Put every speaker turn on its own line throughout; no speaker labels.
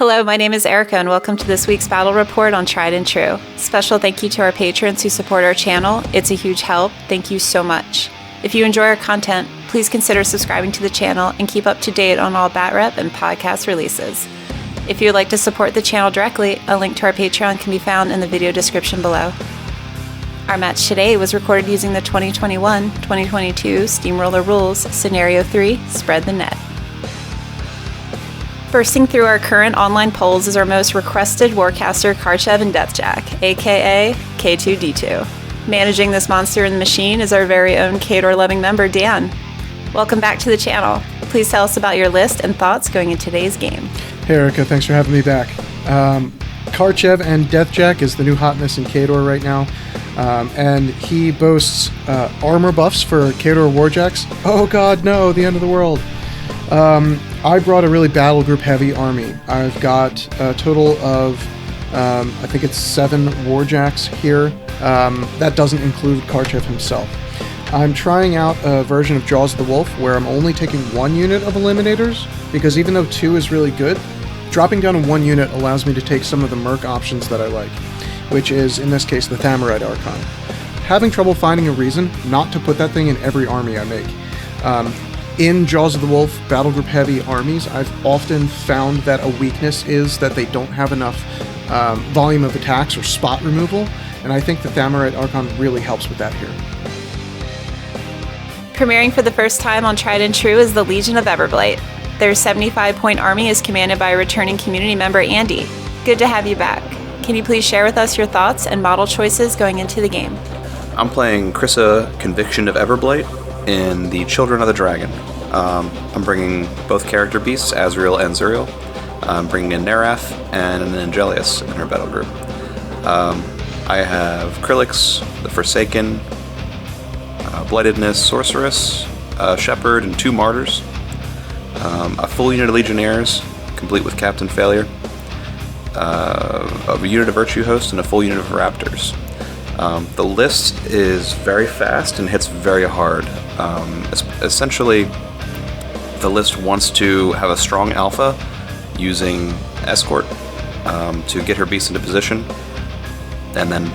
Hello, my name is Erica, and welcome to this week's Battle Report on Tried and True. Special thank you to our patrons who support our channel. It's a huge help. Thank you so much. If you enjoy our content, please consider subscribing to the channel and keep up to date on all BatRep and podcast releases. If you would like to support the channel directly, a link to our Patreon can be found in the video description below. Our match today was recorded using the 2021-2022 Steamroller Rules Scenario 3, Spread the Net. Bursting through our current online polls is our most requested warcaster Karchev Deathjack, aka K2D2. Managing this monster in the machine is our very own Khador-loving member, Dan. Welcome back to the channel. Please tell us about your list and thoughts going into today's game.
Hey Erica, thanks for having me back. Karchev Deathjack is the new hotness in Khador right now, and he boasts armor buffs for Khador Warjacks. Oh god, no, the end of the world. I brought a really battle group heavy army. I've got a total of, I think it's 7 Warjacks here. That doesn't include Karchev himself. I'm trying out a version of Jaws of the Wolf where I'm only taking 1 unit of Eliminators, because even though 2 is really good, dropping down to 1 unit allows me to take some of the Merc options that I like, which is, in this case, the Thammarite Archon. Having trouble finding a reason not to put that thing in every army I make. In Jaws of the Wolf battle group heavy armies, I've often found that a weakness is that they don't have enough volume of attacks or spot removal, and I think the Thammarite Archon really helps with that here.
Premiering for the first time on Tried and True is the Legion of Everblight. Their 75-point army is commanded by a returning community member, Andy. Good to have you back. Can you please share with us your thoughts and model choices going into the game?
I'm playing Kryssa, Conviction of Everblight, in the Children of the Dragon. I'm bringing both character beasts, Azrael and Zuriel. I'm bringing in Nerath and an Angelius in her battle group. I have Krillix, the Forsaken, Blightedness, Sorceress, Shepherd, and 2 Martyrs. A full unit of Legionnaires, complete with Captain Failure. A unit of Virtue Host, and a full unit of Raptors. The list is very fast and hits very hard. Essentially, the list wants to have a strong alpha using Escort to get her beast into position, and then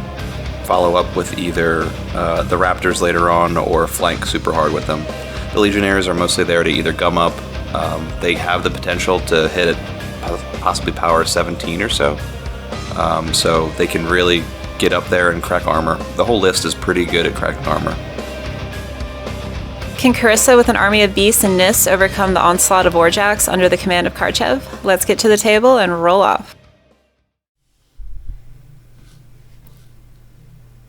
follow up with either the Raptors later on or flank super hard with them. The Legionnaires are mostly there to either gum up. They have the potential to hit at possibly power 17 or so. So they can really get up there and crack armor. The whole list is pretty good at cracking armor.
Can Kryssa with an army of beasts and Nis overcome the onslaught of Warjacks under the command of Karchev? Let's get to the table and roll off.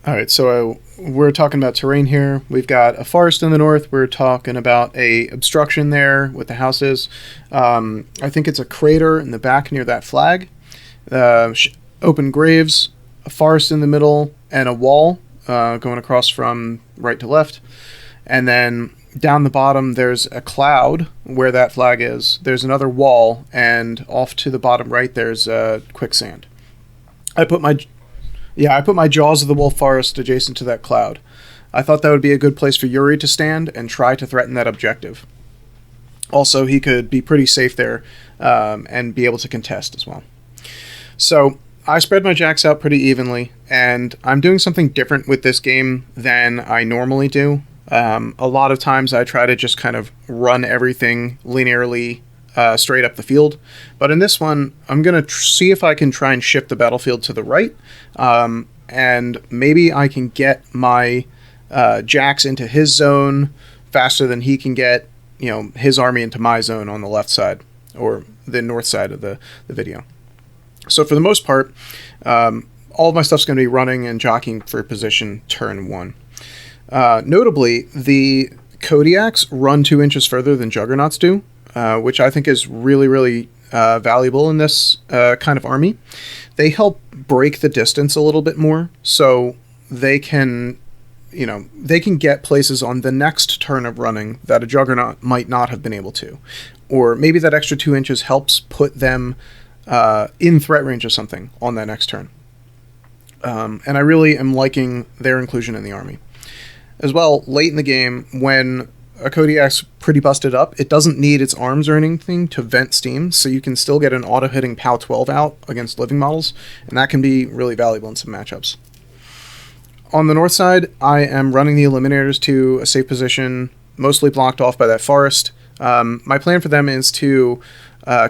Alright, so we're talking about terrain here. We've got a forest in the north. We're talking about a obstruction there with the houses. I think it's a crater in the back near that flag. Open graves, a forest in the middle, and a wall going across from right to left. And then down the bottom, there's a cloud where that flag is. There's another wall, and off to the bottom right, there's quicksand. I put my Jaws of the Wolf forest adjacent to that cloud. I thought that would be a good place for Yuri to stand and try to threaten that objective. Also, he could be pretty safe there and be able to contest as well. So I spread my jacks out pretty evenly, and I'm doing something different with this game than I normally do. A lot of times I try to just kind of run everything linearly straight up the field. But in this one, I'm going to see if I can try and shift the battlefield to the right. And maybe I can get my jacks into his zone faster than he can get, his army into my zone on the left side, or the north side of the video. So for the most part, all of my stuff's going to be running and jockeying for position turn 1. Notably, the Kodiaks run 2 inches further than Juggernauts do, which I think is really, really valuable in this kind of army. They help break the distance a little bit more, so they can get places on the next turn of running that a Juggernaut might not have been able to. Or maybe that extra 2 inches helps put them in threat range of something on that next turn. And I really am liking their inclusion in the army. As well, late in the game, when a Kodiak's pretty busted up, it doesn't need its arms or anything to vent steam, so you can still get an auto-hitting POW 12 out against living models, and that can be really valuable in some matchups. On the north side, I am running the Eliminators to a safe position, mostly blocked off by that forest. My plan for them is to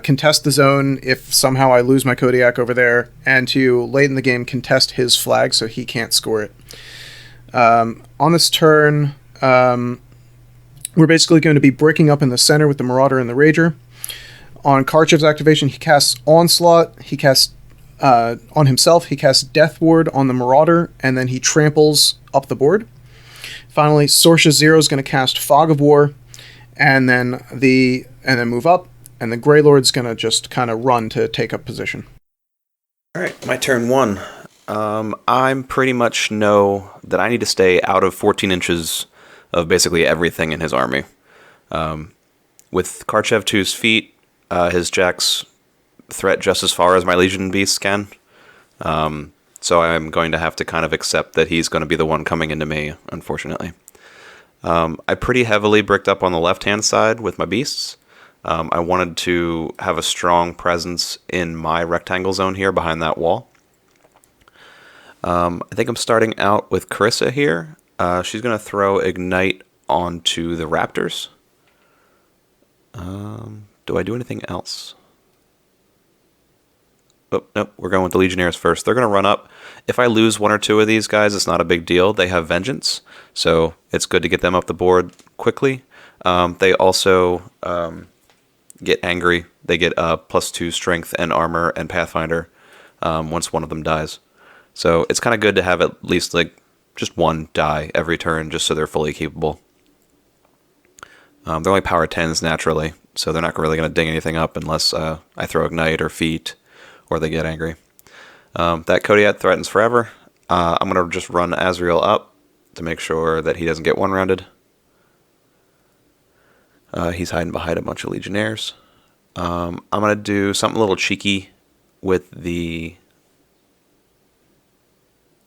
contest the zone if somehow I lose my Kodiak over there, and to, late in the game, contest his flag so he can't score it. On this turn, we're basically going to be breaking up in the center with the Marauder and the Rager. On Karchev's activation, he casts Onslaught, he casts on himself, he casts Death Ward on the Marauder, and then he tramples up the board. Finally, Sorsha Zero is going to cast Fog of War, and then move up, and the Grey Lord's going to just kind of run to take up position.
All right, my turn 1. I'm pretty much know that I need to stay out of 14 inches of basically everything in his army. With Karchev 2's feet, his jacks threat just as far as my Legion beasts can. So I'm going to have to kind of accept that he's going to be the one coming into me, unfortunately. I pretty heavily bricked up on the left-hand side with my beasts. I wanted to have a strong presence in my rectangle zone here behind that wall. I think I'm starting out with Kryssa here. She's going to throw Ignite onto the Raptors. Do I do anything else? Oh, nope, we're going with the Legionnaires first. They're going to run up. If I lose one or two of these guys, it's not a big deal. They have Vengeance, so it's good to get them up the board quickly. They also get angry. They get +2 strength and armor and Pathfinder once one of them dies. So it's kind of good to have at least like just one die every turn just so they're fully capable. They're only power 10s naturally, so they're not really going to ding anything up unless I throw Ignite or Feet or they get angry. That Kodiak threatens forever. I'm going to just run Azrael up to make sure that he doesn't get one-rounded. He's hiding behind a bunch of Legionnaires. I'm going to do something a little cheeky with the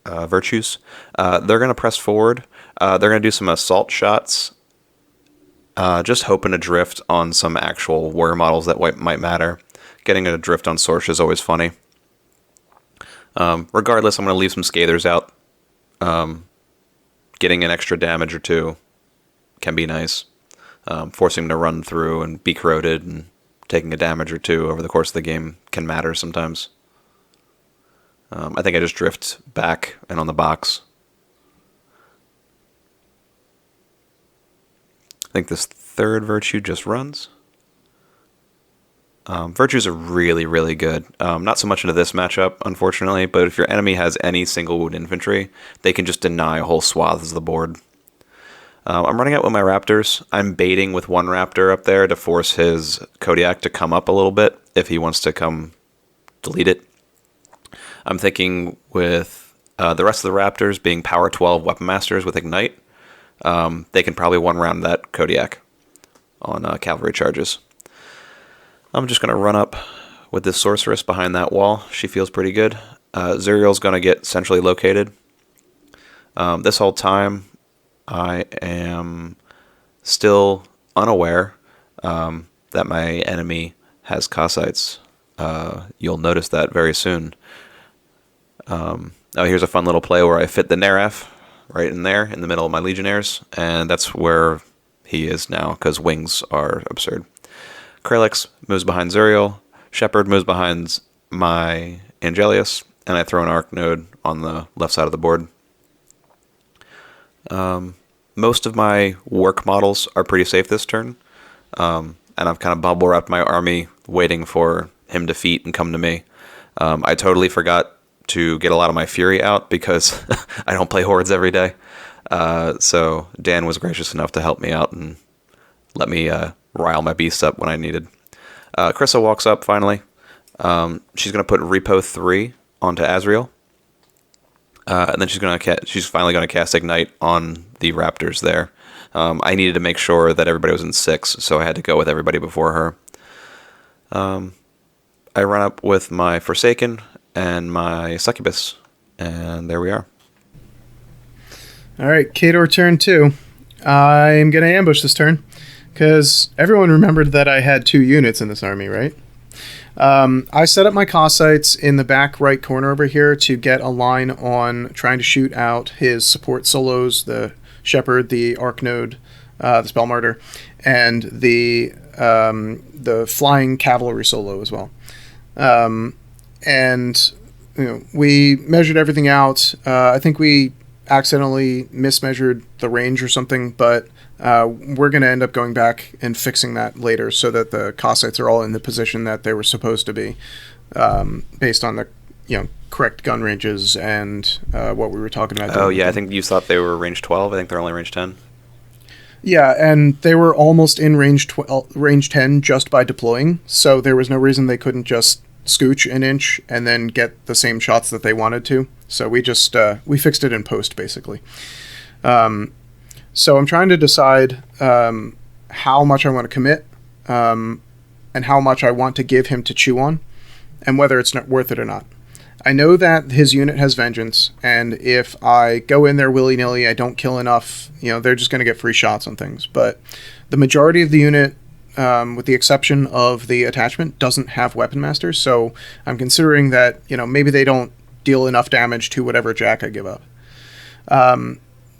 Virtues. They're going to press forward. They're going to do some assault shots. Just hoping to drift on some actual warrior models that might matter. Getting a drift on Sorsha is always funny. Regardless, I'm going to leave some Scathers out. Getting an extra damage or two can be nice. Forcing them to run through and be corroded and taking a damage or two over the course of the game can matter sometimes. I think I just drift back and on the box. I think this third Virtue just runs. Virtues are really, really good. Not so much into this matchup, unfortunately, but if your enemy has any single wound infantry, they can just deny whole swaths of the board. I'm running out with my Raptors. I'm baiting with one Raptor up there to force his Kodiak to come up a little bit if he wants to come delete it. I'm thinking with the rest of the Raptors being power 12 Weapon Masters with Ignite, they can probably one-round that Kodiak on cavalry charges. I'm just going to run up with this Sorceress behind that wall. She feels pretty good. Zuriel's going to get centrally located. This whole time, I am still unaware that my enemy has Cossacks. You'll notice that very soon. Here's a fun little play where I fit the Neref right in there in the middle of my Legionnaires, and that's where he is now because wings are absurd. Krelix moves behind Zuriel, Shepherd moves behind my Angelius, and I throw an Arc Node on the left side of the board. Most of my work models are pretty safe this turn, and I've kind of bubble wrapped my army waiting for him to feat and come to me. I totally forgot to get a lot of my Fury out because I don't play Hordes every day. So Dan was gracious enough to help me out and let me rile my beasts up when I needed. Kryssa walks up finally. She's going to put Repo 3 onto Azrael. And then she's finally going to cast Ignite on the Raptors there. I needed to make sure that everybody was in 6, so I had to go with everybody before her. I run up with my Forsaken and my Succubus, and there we are.
All right, Khador turn 2. I'm going to ambush this turn, because everyone remembered that I had 2 units in this army, right? I set up my Cossacks in the back right corner over here to get a line on trying to shoot out his support solos, the Shepherd, the Archnode, the Spell Martyr, and the flying cavalry solo as well. And we measured everything out. I think we accidentally mismeasured the range or something, but we're going to end up going back and fixing that later so that the Cossacks are all in the position that they were supposed to be, based on the correct gun ranges and what we were talking about.
Oh yeah, I think you thought they were range 12. I think they're only range 10.
Yeah, and they were almost in range 10 just by deploying, so there was no reason they couldn't just scooch an inch and then get the same shots that they wanted to. So we just we fixed it in post, basically. So I'm trying to decide how much I want to commit, and how much I want to give him to chew on, and whether it's not worth it or not. I know that his unit has Vengeance, and if I go in there willy-nilly, I don't kill enough, they're just going to get free shots on things. But the majority of the unit, with the exception of the attachment, doesn't have Weapon Masters, so I'm considering that, maybe they don't deal enough damage to whatever jack I give up.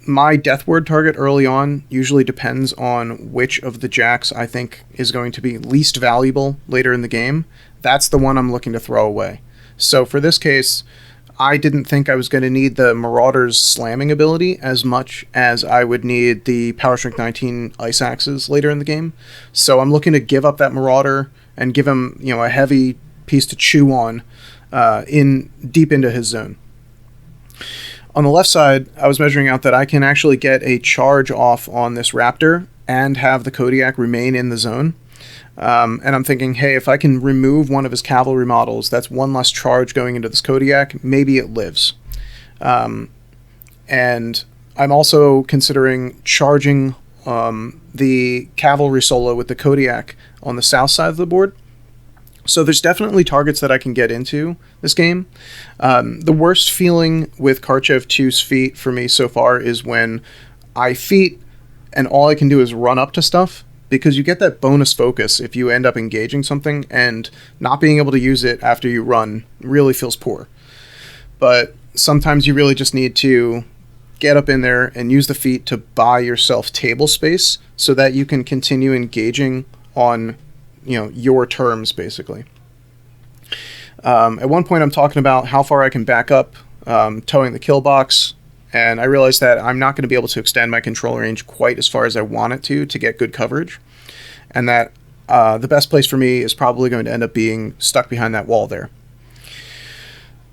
My Death Ward target early on usually depends on which of the jacks I think is going to be least valuable later in the game. That's the one I'm looking to throw away. So for this case, I didn't think I was going to need the Marauder's slamming ability as much as I would need the Power Strength 19 Ice Axes later in the game. So I'm looking to give up that Marauder and give him, a heavy piece to chew on deep into his zone. On the left side, I was measuring out that I can actually get a charge off on this Raptor and have the Kodiak remain in the zone. And I'm thinking, hey, if I can remove one of his cavalry models, that's one less charge going into this Kodiak. Maybe it lives. And I'm also considering charging the cavalry solo with the Kodiak on the south side of the board. So there's definitely targets that I can get into this game. The worst feeling with Karchev 2's feat for me so far is when I feat and all I can do is run up to stuff, because you get that bonus focus if you end up engaging something, and not being able to use it after you run really feels poor. But sometimes you really just need to get up in there and use the feat to buy yourself table space so that you can continue engaging on your terms, basically. At one point I'm talking about how far I can back up, towing the kill box, and I realized that I'm not going to be able to extend my control range quite as far as I want it to get good coverage, and that the best place for me is probably going to end up being stuck behind that wall there.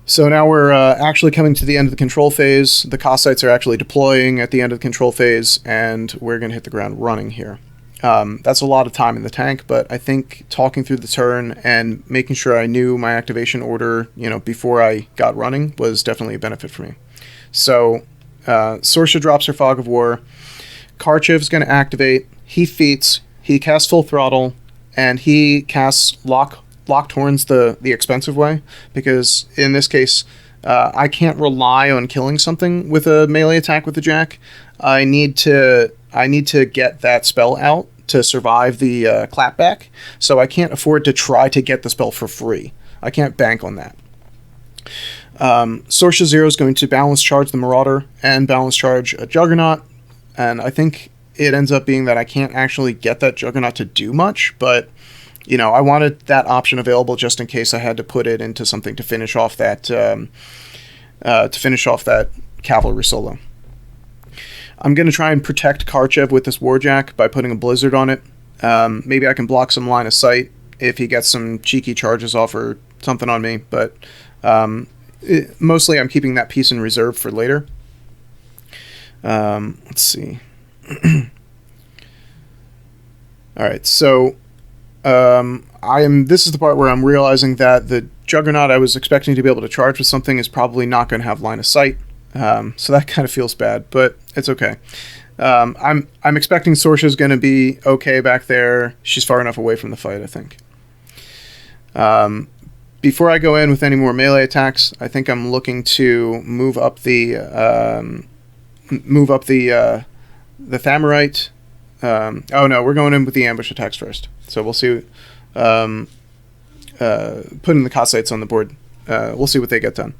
So now we're actually coming to the end of the control phase. The Cossacks are actually deploying at the end of the control phase, and we're going to hit the ground running here. That's a lot of time in the tank, but I think talking through the turn and making sure I knew my activation order, before I got running was definitely a benefit for me. So, Sorcerer drops her Fog of War. Karchev's going to activate. He feats. He casts Full Throttle, and he casts Locked Horns the expensive way, because in this case, I can't rely on killing something with a melee attack with the jack. I need to get that spell out to survive the clapback, so I can't afford to try to get the spell for free. I can't bank on that. Sorcerer Zero is going to balance charge the Marauder and balance charge a Juggernaut, and I think it ends up being that I can't actually get that Juggernaut to do much, but I wanted that option available just in case I had to put it into something to finish off that cavalry solo. I'm going to try and protect Karchev with this Warjack by putting a Blizzard on it. Maybe I can block some line of sight if he gets some cheeky charges off or something on me, but mostly I'm keeping that piece in reserve for later. Let's see. Alright, so this is the part where I'm realizing that the Juggernaut I was expecting to be able to charge with something is probably not going to have line of sight. So that kind of feels bad, but it's okay. I'm expecting Sorcerer's going to be okay back there. She's far enough away from the fight, I think. Before I go in with any more melee attacks, I think I'm looking to move up the the Thamurite. Oh no, we're going in with the ambush attacks first. So we'll see. Putting the Cossacks on the board. We'll see what they get done.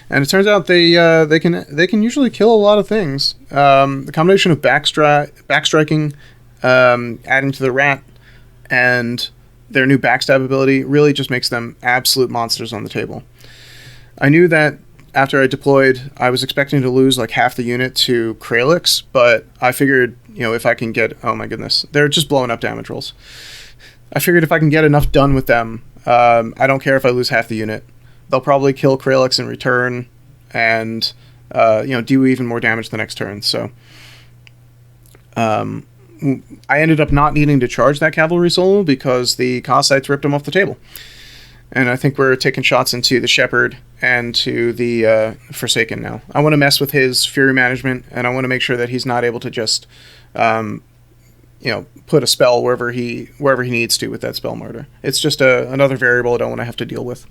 And it turns out they can usually kill a lot of things. The combination of backstriking, adding to the rat, and their new backstab ability really just makes them absolute monsters on the table. I knew that after I deployed, I was expecting to lose like half the unit to Kralix, but I figured, if I can get... Oh my goodness. They're just blowing up damage rolls. I figured if I can get enough done with them, I don't care if I lose half the unit. They'll probably kill Kralix in return and, do even more damage the next turn. So I ended up not needing to charge that cavalry solo because the Cossacks ripped him off the table. And I think we're taking shots into the Shepherd and to the Forsaken now. I want to mess with his Fury management, and I want to make sure that he's not able to just, put a spell wherever he needs to with that spell martyr. It's just another variable I don't want to have to deal with.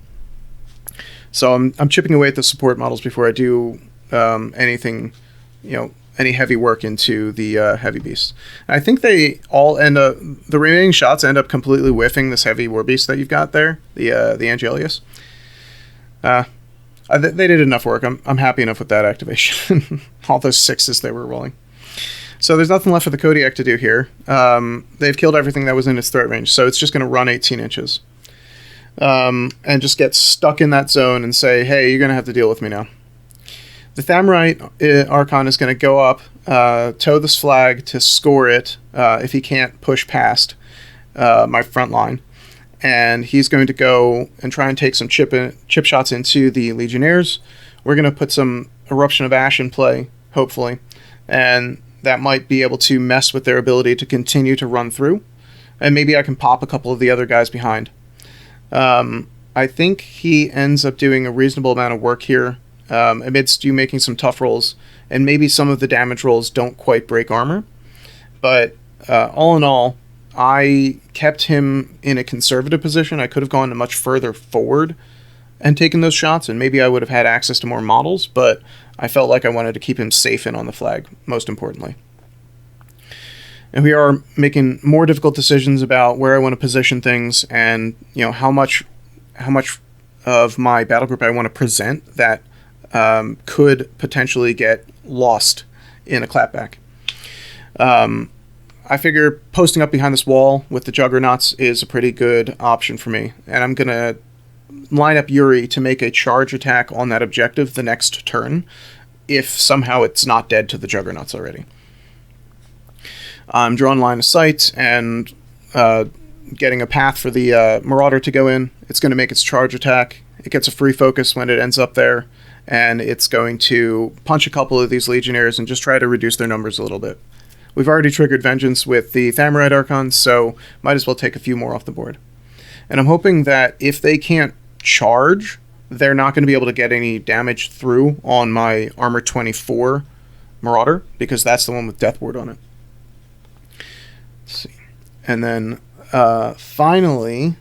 So I'm chipping away at the support models before I do anything, any heavy work into the heavy beasts. I think they all the remaining shots end up completely whiffing this heavy war beast that you've got there, the Angelius. They did enough work. I'm happy enough with that activation. All those 6s they were rolling. So there's nothing left for the Kodiak to do here. They've killed everything that was in its threat range, so it's just going to run 18 inches. And just get stuck in that zone and say, hey, you're going to have to deal with me now. The Thamurite Archon is going to go up, tow this flag to score it if he can't push past my front line. And he's going to go and try and take some chip shots into the Legionnaires. We're going to put some Eruption of Ash in play, hopefully. And that might be able to mess with their ability to continue to run through. And maybe I can pop a couple of the other guys behind. I think he ends up doing a reasonable amount of work here. Amidst you making some tough rolls, and maybe some of the damage rolls don't quite break armor. But all in all, I kept him in a conservative position. I could have gone much further forward and taken those shots, and maybe I would have had access to more models, but I felt like I wanted to keep him safe in on the flag, most importantly. And we are making more difficult decisions about where I want to position things and, how much of my battle group I want to present that could potentially get lost in a clapback. I figure posting up behind this wall with the Juggernauts is a pretty good option for me. And I'm going to line up Yuri to make a charge attack on that objective the next turn, if somehow it's not dead to the Juggernauts already. I'm drawing line of sight and getting a path for the Marauder to go in. It's going to make its charge attack. It gets a free focus when it ends up there. And it's going to punch a couple of these Legionnaires and just try to reduce their numbers a little bit. We've already triggered Vengeance with the Thamurite Archon, so might as well take a few more off the board. And I'm hoping that if they can't charge, they're not going to be able to get any damage through on my Armor 24 Marauder, because that's the one with Death Ward on it. Let's see. And then finally...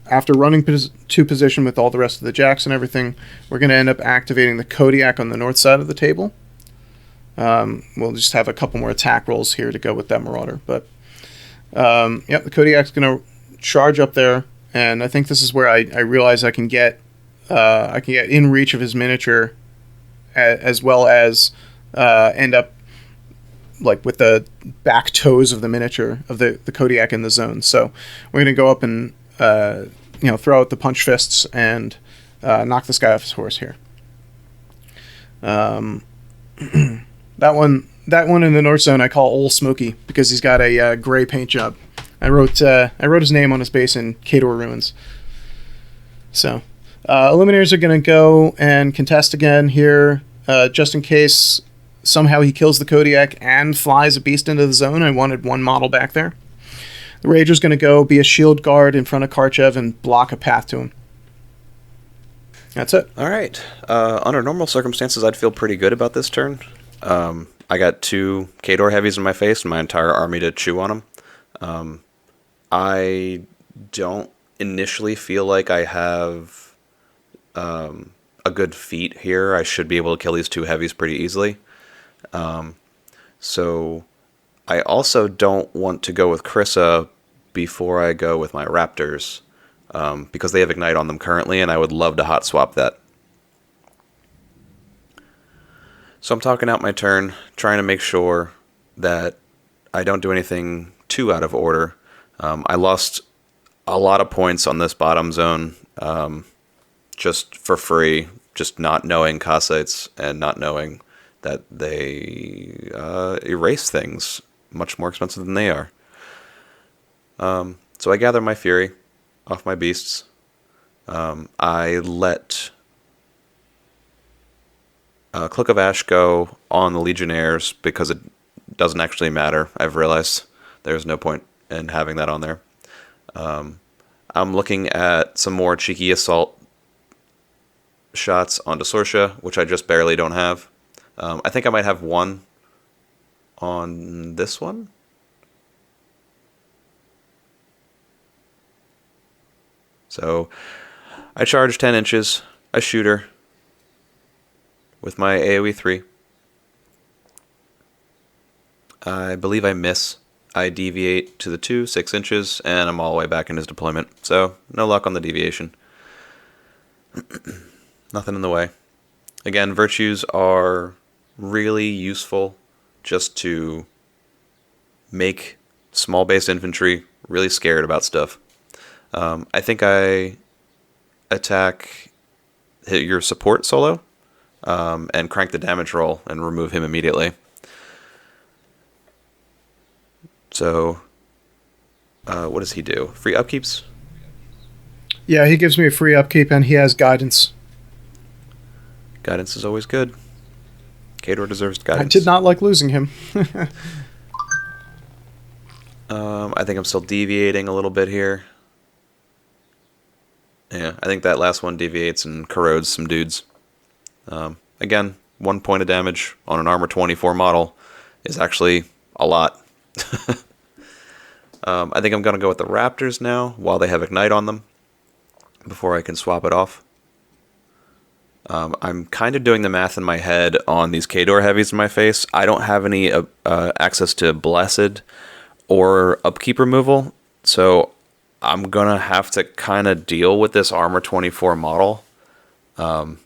after running to position with all the rest of the jacks and everything, we're going to end up activating the Kodiak on the north side of the table. We'll just have a couple more attack rolls here to go with that Marauder. But, the Kodiak's going to charge up there, and I think this is where I realize I can get in reach of his miniature, as well as end up like with the back toes of the miniature of the Kodiak in the zone. So we're going to go up and throw out the punch fists and knock this guy off his horse here. That one in the north zone I call Old Smoky because he's got a gray paint job. I wrote his name on his base in Khador Ruins. So Eliminators are going to go and contest again here, just in case somehow he kills the Kodiak and flies a beast into the zone. I wanted one model back there. The Rager's going to go be a shield guard in front of Karchev and block a path to him. That's it.
All right. Under normal circumstances, I'd feel pretty good about this turn. I got 2 Khador heavies in my face and my entire army to chew on them. I don't initially feel like I have a good feat here. I should be able to kill these 2 heavies pretty easily. So I also don't want to go with Kryssa before I go with my Raptors, because they have Ignite on them currently, and I would love to hot swap that. So I'm talking out my turn, trying to make sure that I don't do anything too out of order. I lost a lot of points on this bottom zone just for free, just not knowing Cossacks and not knowing that they erase things much more expensive than they are. So I gather my fury off my beasts. I let Cloak of Ash go on the Legionnaires because it doesn't actually matter. I've realized there's no point in having that on there. I'm looking at some more cheeky assault shots onto Sorsha, which I just barely don't have. I think I might have one on this one. So I charge 10 inches. I shoot her with my AoE 3. I believe I miss. I deviate to the 2, 6 inches, and I'm all the way back in his deployment. So no luck on the deviation. Nothing in the way. Again, virtues are really useful just to make small base infantry really scared about stuff. I think I attack, hit your support solo, and crank the damage roll and remove him immediately. So, what does he do? Free upkeeps?
Yeah, he gives me a free upkeep, and he has guidance.
Guidance is always good. Khador deserves guidance.
I did not like losing him.
I think I'm still deviating a little bit here. Yeah, I think that last one deviates and corrodes some dudes. Again, 1 point of damage on an armor 24 model is actually a lot. I think I'm going to go with the Raptors now while they have Ignite on them before I can swap it off. I'm kind of doing the math in my head on these Khador heavies in my face. I don't have any access to Blessed or upkeep removal, so I'm going to have to kind of deal with this armor 24 model. I'm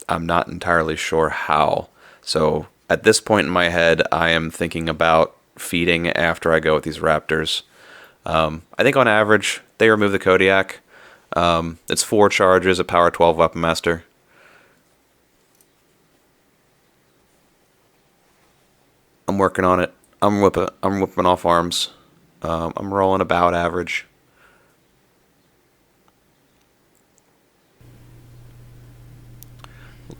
not entirely sure how. So at this point in my head, I am thinking about feeding after I go with these Raptors. I think on average, they remove the Kodiak. It's 4 charges at power 12 Weapon Master. I'm working on it. I'm whipping off arms. I'm rolling about average.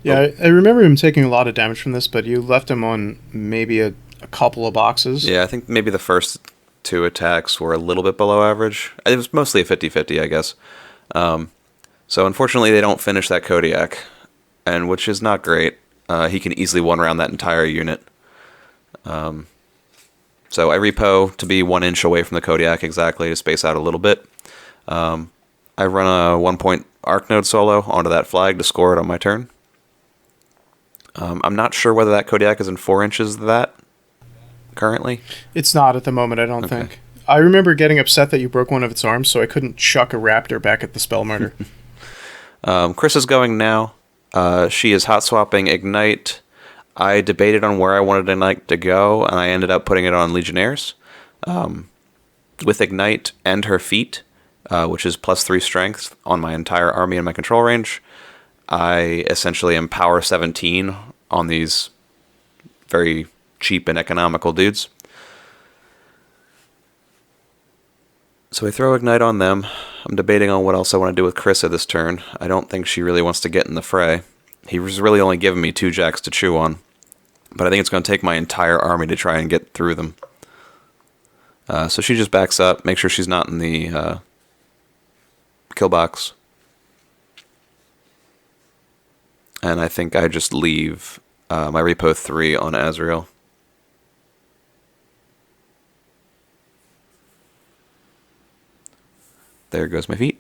Yeah, I remember him taking a lot of damage from this, but you left him on maybe a couple of boxes.
Yeah, I think maybe the first 2 attacks were a little bit below average. It was mostly a 50-50, I guess. So unfortunately, they don't finish that Kodiak, and which is not great. He can easily one-round that entire unit. So I repo to be 1 inch away from the Kodiak exactly to space out a little bit. I run a 1-point Arc Node solo onto that flag to score it on my turn. I'm not sure whether that Kodiak is in 4 inches of that currently.
It's not at the moment, I don't think. I remember getting upset that you broke one of its arms, so I couldn't chuck a raptor back at the spell murder.
Kryssa's going now. She is hot swapping Ignite. I debated on where I wanted Ignite to go, and I ended up putting it on Legionnaires. With Ignite and her feat, which is +3 strength on my entire army in my control range, I essentially am power 17 on these very cheap and economical dudes. So I throw Ignite on them. I'm debating on what else I want to do with Kryssa this turn. I don't think she really wants to get in the fray. He was really only giving me 2 jacks to chew on. But I think it's going to take my entire army to try and get through them. So she just backs up, make sure she's not in the kill box. And I think I just leave my Repo 3 on Azrael. There goes my feet.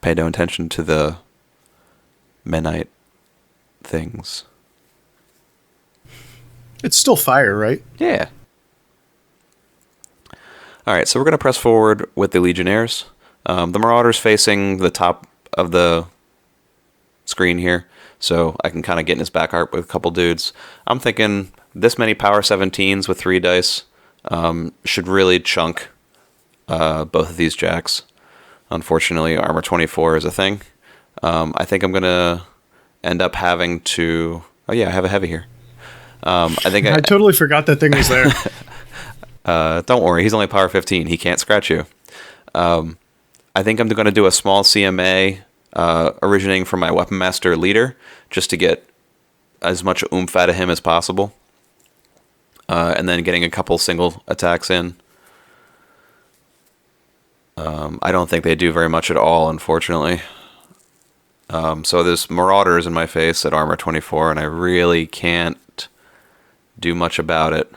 Pay no attention to the Menite things.
It's still fire, right?
Yeah. All right, so we're going to press forward with the Legionnaires. The Marauders facing the top of the screen here, so I can kind of get in his back arc with a couple dudes. I'm thinking this many power 17s with 3 dice should really chunk both of these jacks. Unfortunately, armor 24 is a thing. I think I'm going to end up having to... Oh yeah, I have a heavy here. I
totally forgot that thing was there.
Don't worry, he's only power 15. He can't scratch you. I think I'm going to do a small CMA originating from my Weapon Master leader, just to get as much oomph out of him as possible. And then getting a couple single attacks in. I don't think they do very much at all, unfortunately. So there's Marauders in my face at armor 24, and I really can't do much about it.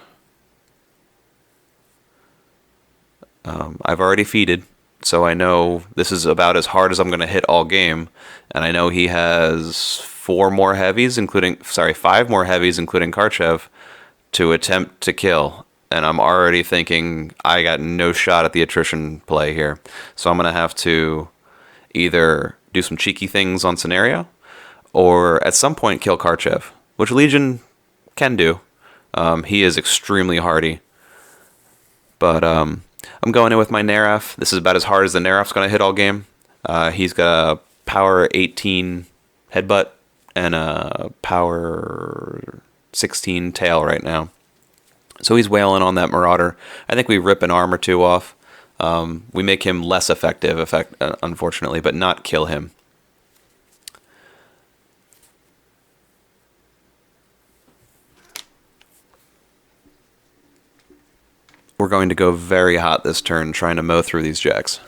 I've already feeded, so I know this is about as hard as I'm going to hit all game, and I know he has 5 more heavies, including Karchev, to attempt to kill, and I'm already thinking I got no shot at the attrition play here. So I'm going to have to either do some cheeky things on scenario, or at some point kill Karchev, which Legion can do. He is extremely hardy. But I'm going in with my Neraf. This is about as hard as the Neraf's going to hit all game. He's got a power 18 headbutt and a power 16 tail right now. So he's wailing on that Marauder. I think we rip an arm or 2 off. We make him less effective, unfortunately, but not kill him. We're going to go very hot this turn, trying to mow through these jacks.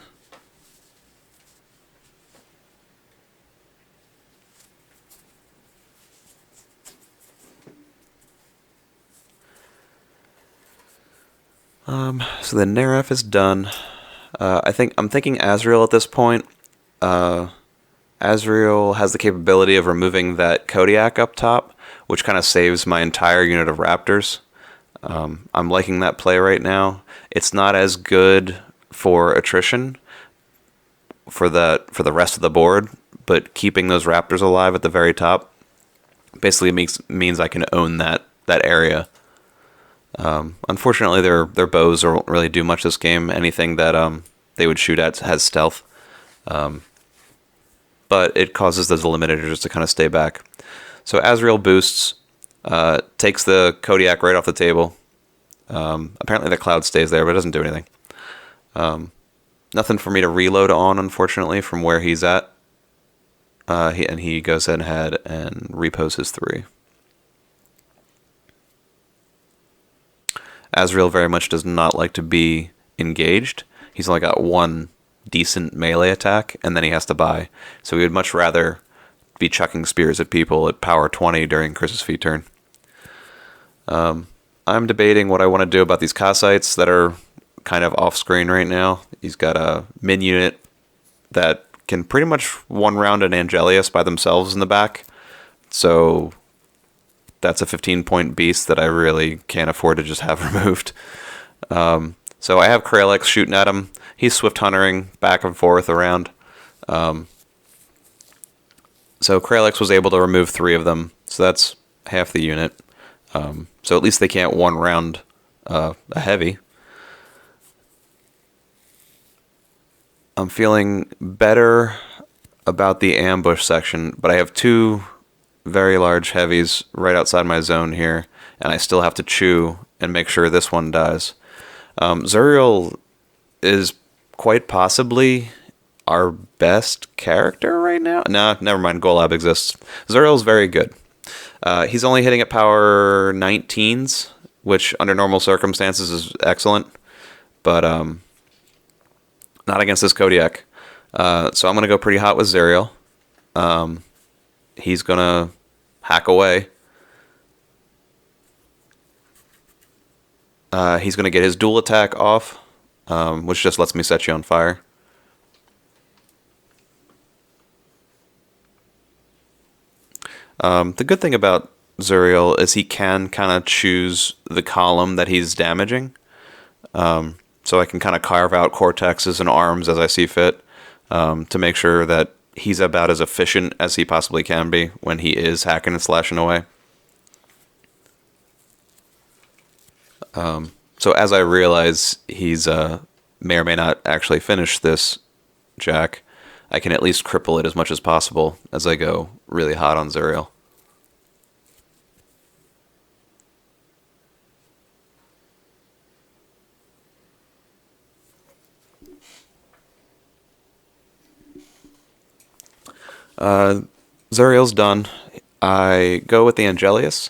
So the Neraf is done. I'm thinking Azrael at this point. Azrael has the capability of removing that Kodiak up top, which kind of saves my entire unit of Raptors. I'm liking that play right now. It's not as good for attrition for the rest of the board, but keeping those Raptors alive at the very top basically means I can own that area. Unfortunately, their bows don't really do much this game. Anything that they would shoot at has stealth, but it causes those eliminators to kind of stay back. So Azrael boosts. Takes the Kodiak right off the table. Apparently the cloud stays there, but it doesn't do anything. Nothing for me to reload on, unfortunately, from where he's at. He goes ahead and repos his 3. Azrael very much does not like to be engaged. He's only got 1 decent melee attack, and then he has to buy. So he would much rather be chucking spears at people at power 20 during Kryssa's feat turn. I'm debating what I want to do about these Kassites that are kind of off-screen right now. He's got a min unit that can pretty much one-round an Angelius by themselves in the back. So that's a 15-point beast that I really can't afford to just have removed. So I have Kralex shooting at him. He's Swift Huntering back and forth around. So Kralex was able to remove 3 of them. So that's half the unit. So at least they can't one-round a heavy. I'm feeling better about the ambush section, but I have 2 very large heavies right outside my zone here, and I still have to chew and make sure this one dies. Zuriel is quite possibly our best character right now. No, never mind. Golab exists. Zuriel's very good. He's only hitting at power 19s, which under normal circumstances is excellent, but not against this Kodiak. So I'm going to go pretty hot with Zuriel. He's going to hack away. He's going to get his dual attack off, which just lets me set you on fire. The good thing about Zuriel is he can kind of choose the column that he's damaging. So I can kind of carve out cortexes and arms as I see fit, to make sure that he's about as efficient as he possibly can be when he is hacking and slashing away. So as I realize he's may or may not actually finish this Jack, I can at least cripple it as much as possible as I go really hot on Zuriel. Zuriel's done. I go with the Angelius.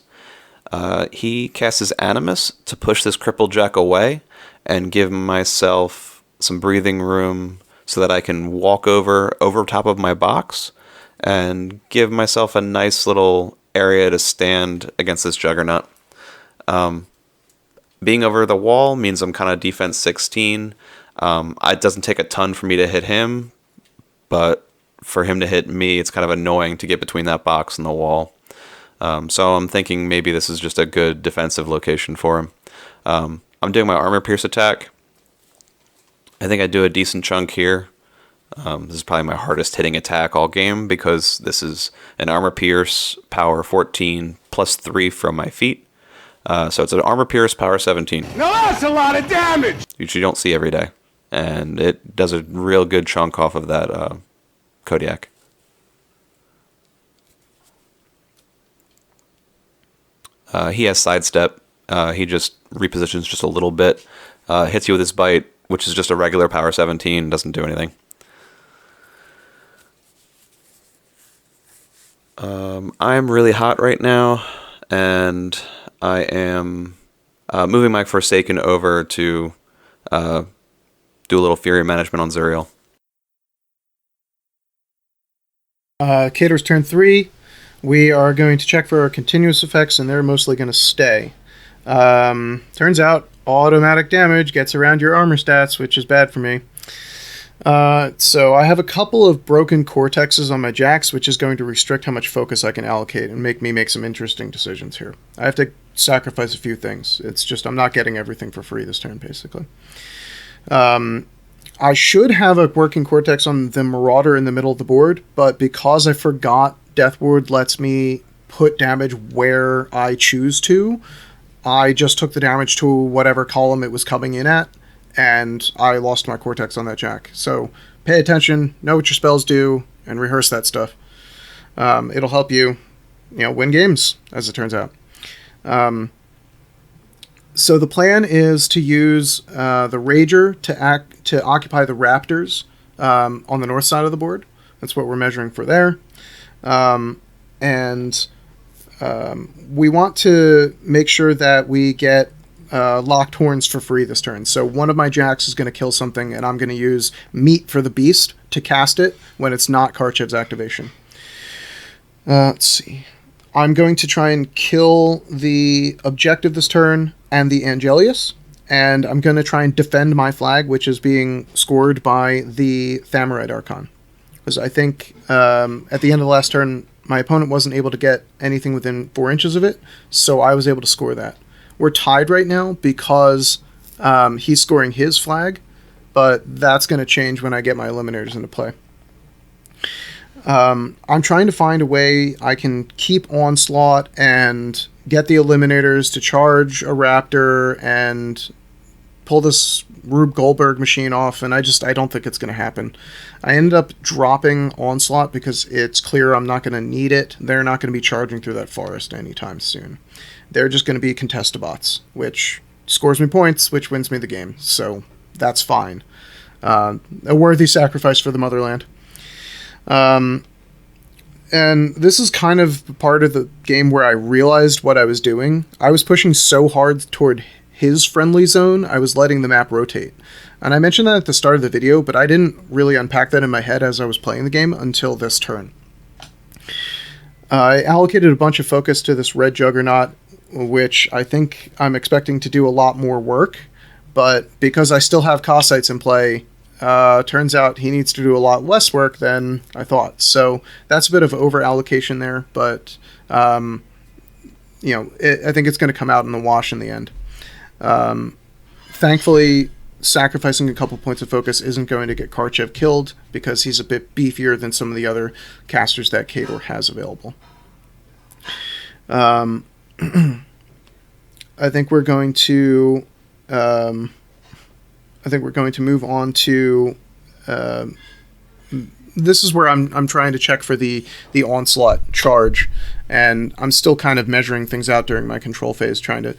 He casts his Animus to push this crippled Jack away and give myself some breathing room so that I can walk over top of my box and give myself a nice little area to stand against this Juggernaut. Being over the wall means I'm kind of defense 16. It doesn't take a ton for me to hit him, but for him to hit me, it's kind of annoying to get between that box and the wall. So I'm thinking maybe this is just a good defensive location for him. I'm doing my armor pierce attack. I think I do a decent chunk here. This is probably my hardest hitting attack all game because this is an armor pierce, power 14, plus 3 from my feet. So it's an armor pierce, power 17.
Now that's a lot of damage!
Which you don't see every day. And it does a real good chunk off of that Kodiak. He has sidestep. He just repositions just a little bit. Hits you with his bite, which is just a regular power 17. Doesn't do anything. I'm really hot right now, and I am moving my Forsaken over to do a little Fury management on Zuriel.
Khador's turn 3. We are going to check for our continuous effects, and they're mostly going to stay. Turns out automatic damage gets around your armor stats, which is bad for me. So I have a couple of broken cortexes on my jacks, which is going to restrict how much focus I can allocate and make me make some interesting decisions here. I have to sacrifice a few things. It's just I'm not getting everything for free this turn, basically. I should have a working cortex on the Marauder in the middle of the board, but because I forgot Death Ward lets me put damage where I choose to, I just took the damage to whatever column it was coming in at, and I lost my cortex on that jack. So pay attention, know what your spells do, and rehearse that stuff. It'll help you, win games, as it turns out. So the plan is to use the Rager to occupy the Raptors on the north side of the board. That's what we're measuring for there. And we want to make sure that we get locked horns for free this turn. So one of my jacks is going to kill something, and I'm going to use Meat for the Beast to cast it when it's not Karchev's activation. Let's see. I'm going to try and kill the objective this turn and the Angelius, and I'm going to try and defend my flag, which is being scored by the Thamorite Archon. Because I think at the end of the last turn, my opponent wasn't able to get anything within 4 inches of it, so I was able to score that. We're tied right now because he's scoring his flag, but that's going to change when I get my eliminators into play. I'm trying to find a way I can keep Onslaught and get the eliminators to charge a Raptor and pull this Rube Goldberg machine off, and I don't think it's going to happen. I ended up dropping Onslaught because it's clear I'm not going to need it. They're not going to be charging through that forest anytime soon. They're just going to be Contestabots, which scores me points, which wins me the game, so that's fine. A worthy sacrifice for the motherland. And this is kind of part of the game where I realized what I was doing. I was pushing so hard toward his friendly zone, I was letting the map rotate. And I mentioned that at the start of the video, but I didn't really unpack that in my head as I was playing the game until this turn. I allocated a bunch of focus to this red Juggernaut, which I think I'm expecting to do a lot more work, but because I still have Cossacks in play, turns out he needs to do a lot less work than I thought. So that's a bit of over allocation there, but I think it's going to come out in the wash in the end. Thankfully, sacrificing a couple points of focus isn't going to get Karchev killed because he's a bit beefier than some of the other casters that Khador has available. I think we're going to move on to. This is where I'm trying to check for the onslaught charge, and I'm still kind of measuring things out during my control phase, trying to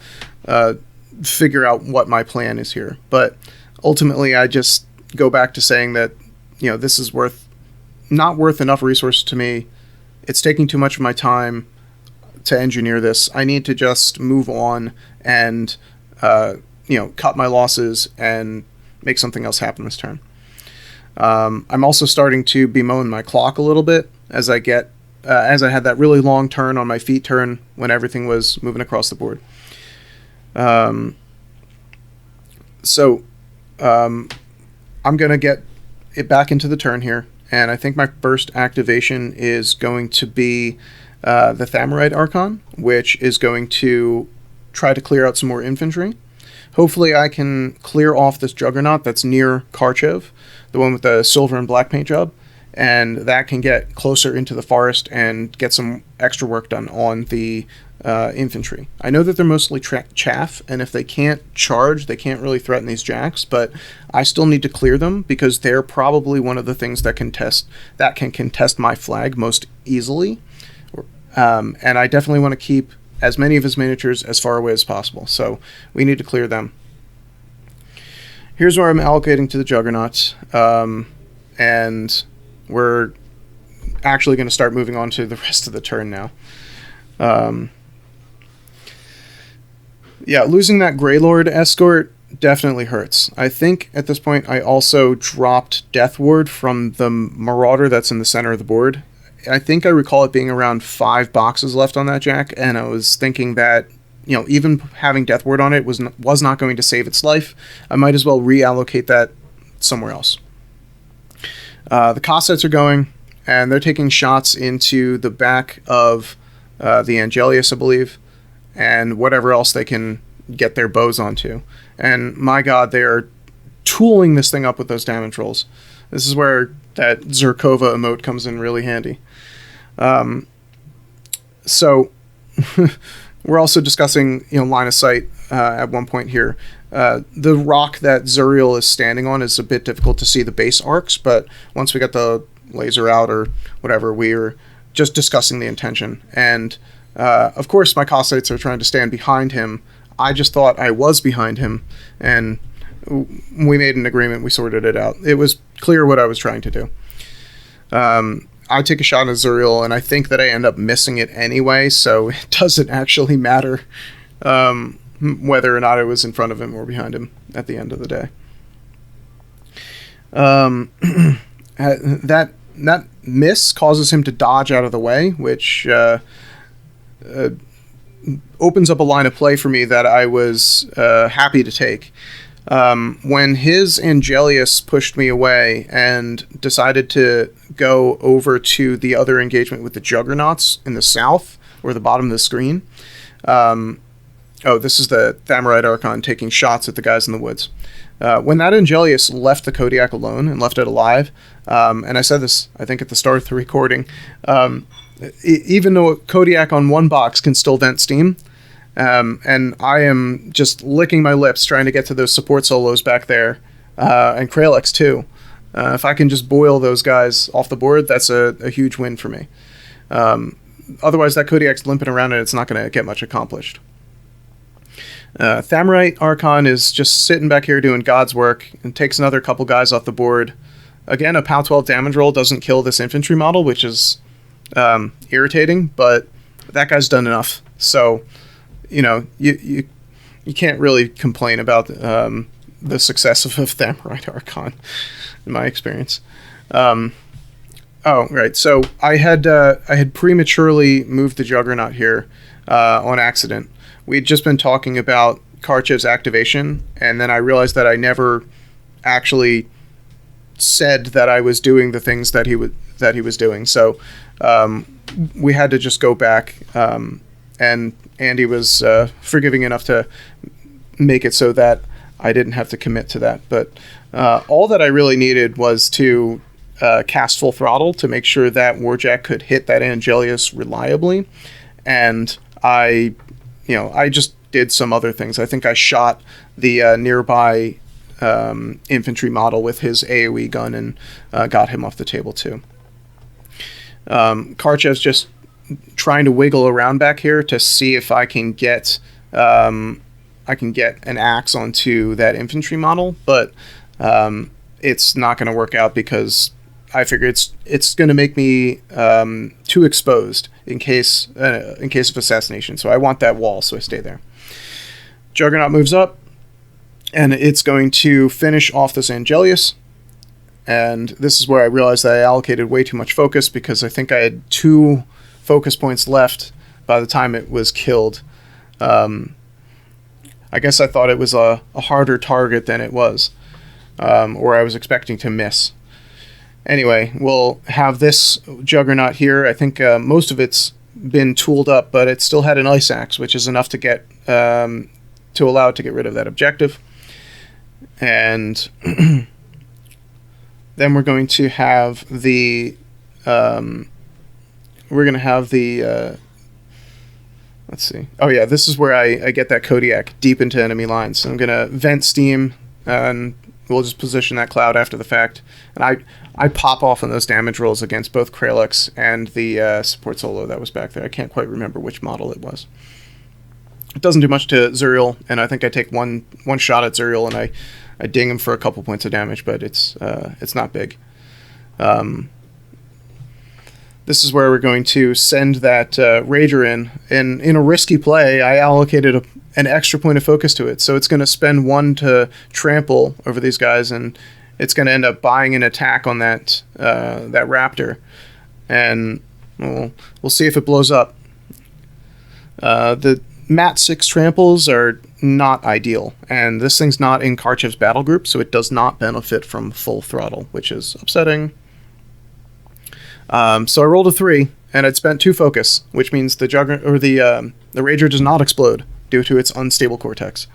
figure out what my plan is here. But ultimately, I just go back to saying that this is not worth enough resources to me. It's taking too much of my time to engineer this. I need to just move on and cut my losses and make something else happen this turn. I'm also starting to bemoan my clock a little bit as I had that really long turn on my feet turn when everything was moving across the board. So I'm going to get it back into the turn here, and I think my first activation is going to be the Thamorite Archon, which is going to try to clear out some more infantry. Hopefully I can clear off this Juggernaut that's near Karchev, the one with the silver and black paint job, and that can get closer into the forest and get some extra work done on the infantry. I know that they're mostly chaff, and if they can't charge, they can't really threaten these jacks, but I still need to clear them because they're probably one of the things that can contest my flag most easily. And I definitely want to keep as many of his miniatures as far away as possible, so we need to clear them. Here's where I'm allocating to the Juggernauts, and we're actually going to start moving on to the rest of the turn now. Losing that Grey Lord escort definitely hurts. I think at this point I also dropped Death Ward from the Marauder that's in the center of the board. I think I recall it being around 5 boxes left on that jack, and I was thinking that even having Death Ward on it was not going to save its life. I might as well reallocate that somewhere else. The Cossets are going, and they're taking shots into the back of the Angelius, I believe, and whatever else they can get their bows onto. And my god, they are tooling this thing up with those damage rolls. This is where that Zerkova emote comes in really handy. So we're also discussing line of sight at one point here. The rock that Zuriel is standing on is a bit difficult to see the base arcs, but once we got the laser out or whatever, we're just discussing the intention. And of course my Cossacks are trying to stand behind him. I just thought I was behind him, and we made an agreement. We sorted it out. It was clear what I was trying to do. I take a shot at Zuriel, and I think that I end up missing it anyway, so it doesn't actually matter whether or not I was in front of him or behind him at the end of the day. That miss causes him to dodge out of the way, which opens up a line of play for me that I was happy to take. When his Angelius pushed me away and decided to go over to the other engagement with the Juggernauts in the south, or the bottom of the screen. This is the Thamorite Archon taking shots at the guys in the woods. When that Angelius left the Kodiak alone and left it alive, and I said this, I think, at the start of the recording, even though Kodiak on one box can still vent steam, and I am just licking my lips trying to get to those support solos back there, and Kralex too. If I can just boil those guys off the board, that's a huge win for me. Otherwise, that Kodiak's limping around and it's not going to get much accomplished. Thamorite Archon is just sitting back here doing God's work and takes another couple guys off the board. Again, a POW 12 damage roll doesn't kill this infantry model, which is irritating, but that guy's done enough. So, you can't really complain about the success of Thamorite Archon, in my experience. Right. So I had prematurely moved the Juggernaut here on accident. We'd just been talking about Karchev's activation, and then I realized that I never actually said that I was doing the things that he was doing. So we had to just go back and Andy was forgiving enough to make it so that I didn't have to commit to that. But all that I really needed was to cast Full Throttle to make sure that Warjack could hit that Angelius reliably. And I just did some other things. I think I shot the nearby infantry model with his AoE gun and got him off the table too. Karchev's just trying to wiggle around back here to see if I can get an axe onto that infantry model, but it's not going to work out because I figure it's going to make me too exposed in case of assassination. So I want that wall, so I stay there. Juggernaut moves up, and it's going to finish off this Angelius. And this is where I realized that I allocated way too much focus, because I think I had 2 focus points left by the time it was killed. I guess I thought it was a harder target than it was, or I was expecting to miss. Anyway, we'll have this Juggernaut here. I think most of it's been tooled up, but it still had an Ice Axe, which is enough to get to allow it to get rid of that objective. And then we're going to have the let's see. Oh yeah, this is where I get that Kodiak deep into enemy lines. So I'm going to vent steam, and we'll just position that cloud after the fact. And I pop off on those damage rolls against both Kralix and the support solo that was back there. I can't quite remember which model it was. It doesn't do much to Zuriel, and I think I take one shot at Zuriel, and I ding him for a couple points of damage, but it's not big. This is where we're going to send that Rager in. And in a risky play, I allocated an extra point of focus to it. So it's going to spend 1 to trample over these guys, and it's going to end up buying an attack on that Raptor. And we'll see if it blows up. The Mat 6 tramples are not ideal, and this thing's not in Karchev's battle group, so it does not benefit from Full Throttle, which is upsetting. So I rolled a 3, and I'd spent 2 focus, which means the Rager does not explode due to its unstable cortex.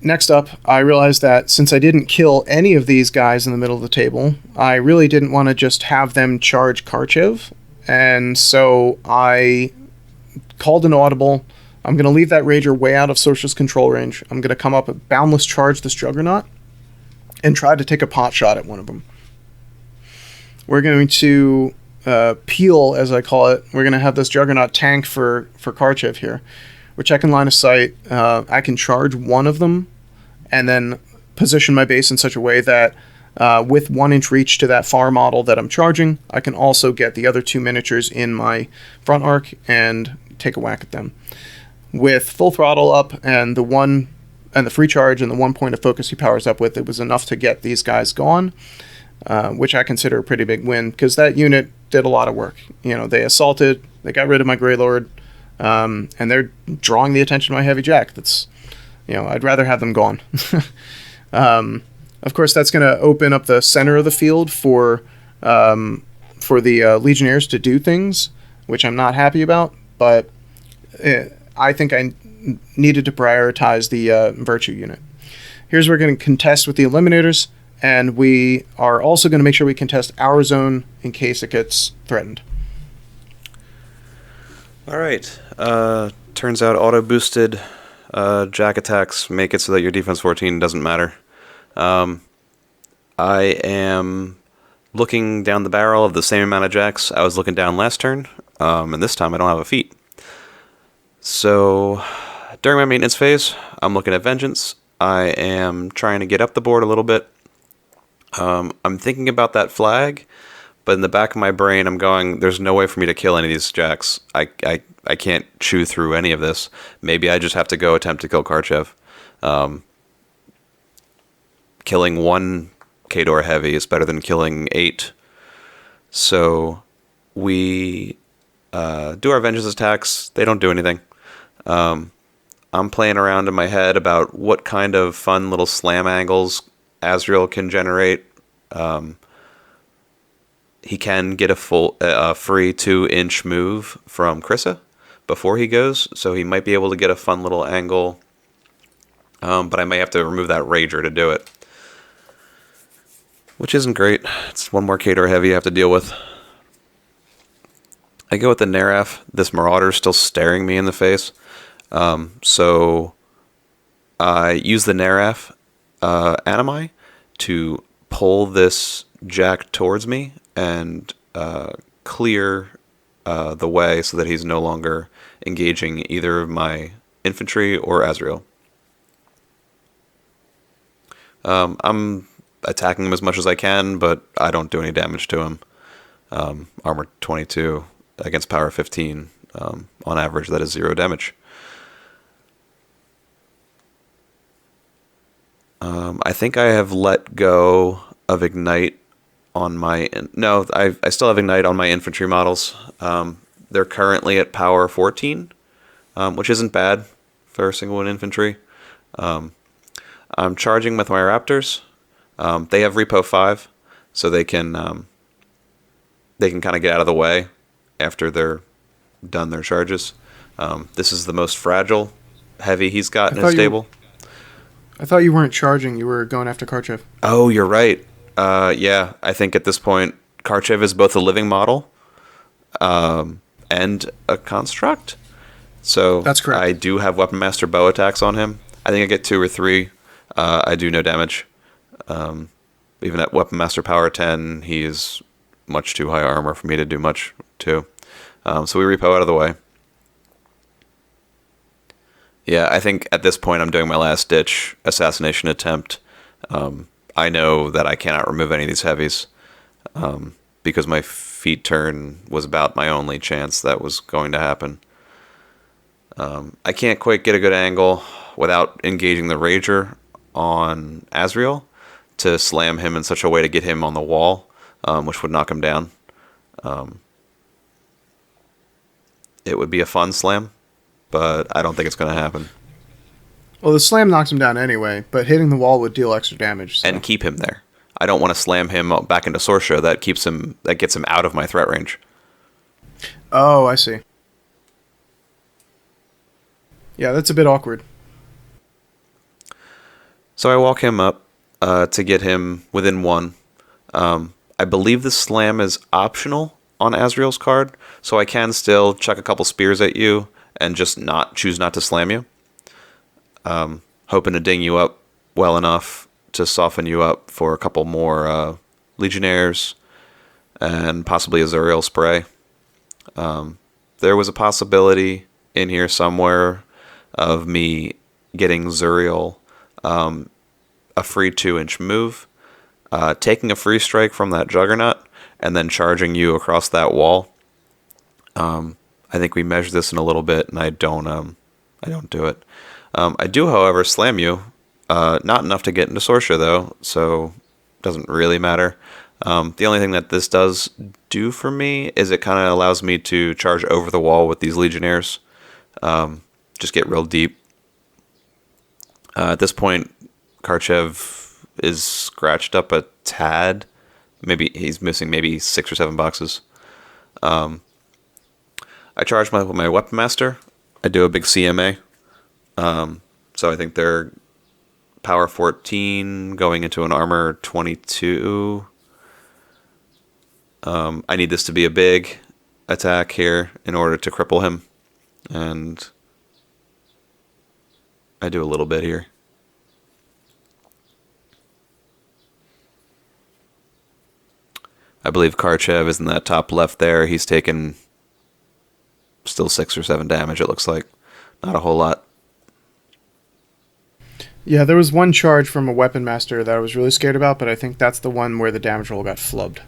Next up, I realized that since I didn't kill any of these guys in the middle of the table, I really didn't want to just have them charge Karchev, and so I called an audible. I'm going to leave that Rager way out of Social's control range. I'm going to come up and boundless charge this Juggernaut and try to take a pot shot at one of them. We're going to peel, as I call it. We're going to have this Juggernaut tank for Karchev here. We're checking line of sight. I can charge one of them and then position my base in such a way that with 1-inch reach to that far model that I'm charging, I can also get the other 2 miniatures in my front arc and take a whack at them. With Full Throttle up and the free charge and the 1 point of focus he powers up with, it was enough to get these guys gone, which I consider a pretty big win, because that unit did a lot of work. They assaulted, they got rid of my Grey Lord, and they're drawing the attention of my Heavy Jack. That's, I'd rather have them gone. Of course, that's going to open up the center of the field for the Legionnaires to do things, which I'm not happy about, but I think I needed to prioritize the Virtue unit. Here's where we're going to contest with the Eliminators, and we are also going to make sure we contest our zone in case it gets threatened.
All right. Turns out auto-boosted Jack attacks make it so that your defense 14 doesn't matter. I am looking down the barrel of the same amount of Jacks I was looking down last turn, and this time I don't have a feat. So during my maintenance phase, I'm looking at Vengeance. I am trying to get up the board a little bit. I'm thinking about that flag, but in the back of my brain, I'm going, there's no way for me to kill any of these Jacks. I can't chew through any of this. Maybe I just have to go attempt to kill Karchev. Killing 1 Khador heavy is better than killing 8. So we do our vengeance attacks. They don't do anything. I'm playing around in my head about what kind of fun little slam angles Azrael can generate. he can get a free 2-inch move from Kryssa before he goes, so he might be able to get a fun little angle. But I may have to remove that Rager to do it, which isn't great. It's one more Khador heavy I have to deal with. I go with the Neraf. This Marauder's still staring me in the face. So I use the Neraf Animi to pull this Jack towards me and clear the way so that he's no longer engaging either of my infantry or Azrael. I'm attacking him as much as I can, but I don't do any damage to him. Armor 22 against power 15. On average, that is 0 damage. I think I have let go of Ignite on my... No, I still have Ignite on my infantry models. They're currently at power 14, which isn't bad for single one infantry. I'm charging with my Raptors. They have Repo 5, so they can kind of get out of the way after they're done their charges. This is the most fragile heavy he's got in his stable.
I thought you weren't charging. You were going after Karchev.
Oh, you're right. Yeah, I think at this point, Karchev is both a living model and a construct. So
that's correct.
I do have Weapon Master bow attacks on him. I think I get 2 or 3. I do no damage. Even at Weapon Master power 10, he is much too high armor for me to do much to. So we repo out of the way. Yeah, I think at this point I'm doing my last ditch assassination attempt. I know that I cannot remove any of these heavies because my feet turn was about my only chance that was going to happen. I can't quite get a good angle without engaging the Rager on Azrael to slam him in such a way to get him on the wall, which would knock him down. It would be a fun slam, but I don't think it's going to happen.
Well, the slam knocks him down anyway, but hitting the wall would deal extra damage. So.
And keep him there. I don't want to slam him back into Sorsha. That gets him out of my threat range.
Oh, I see. Yeah, that's a bit awkward.
So I walk him up to get him within 1. I believe the slam is optional on Azrael's card, so I can still chuck a couple spears at you and just choose not to slam you. Hoping to ding you up well enough to soften you up for a couple more Legionnaires and possibly a Zuriel spray. There was a possibility in here somewhere of me getting Zuriel a free 2-inch move, taking a free strike from that Juggernaut, and then charging you across that wall. I think we measured this in a little bit, and I don't do it. I do, however, slam you. Not enough to get into Sorsha, though, so it doesn't really matter. The only thing that this does do for me is it kind of allows me to charge over the wall with these Legionnaires. Just get real deep. At this point, Karchev is scratched up a tad. Maybe he's missing maybe 6 or 7 boxes. I charge with my Weapon Master. I do a big CMA. So I think they're power 14 going into an armor 22. I need this to be a big attack here in order to cripple him. And I do a little bit here. I believe Karchev is in that top left there. He's taken still 6 or 7 damage, it looks like. Not a whole lot.
Yeah, there was one charge from a Weapon Master that I was really scared about, but I think that's the one where the damage roll got flubbed.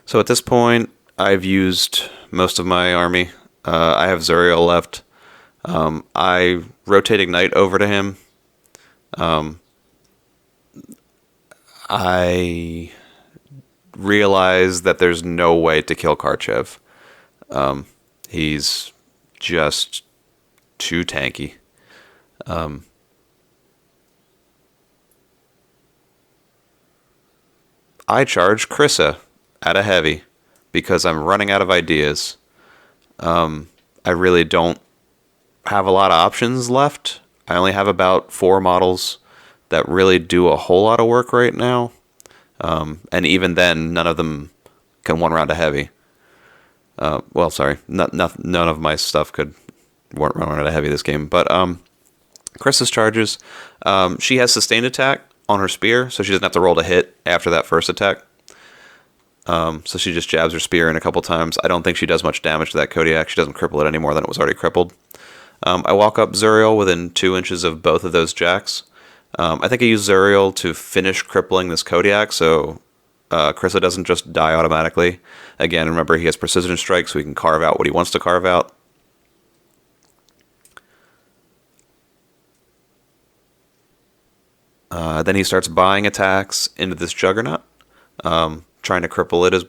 So at this point, I've used most of my army. I have Zuriel left. I rotate Ignite over to him. I realize that there's no way to kill Karchev. He's just too tanky. I charge Kryssa at a heavy because I'm running out of ideas. I really don't have a lot of options left. I only have about 4 models that really do a whole lot of work right now. And even then, none of them can one round a heavy. Well, sorry, none of my stuff could one round a heavy this game. But Kryssa's charges, she has sustained attack on her spear, so she doesn't have to roll to hit after that first attack. So she just jabs her spear in a couple times. I don't think she does much damage to that Kodiak. She doesn't cripple it any more than it was already crippled. I walk up Zuriel within 2 inches of both of those jacks. I think I use Zuriel to finish crippling this Kodiak, so Kryssa doesn't just die automatically. Again, remember, he has precision strike, so he can carve out what he wants to carve out. Then he starts buying attacks into this Juggernaut, trying to cripple it as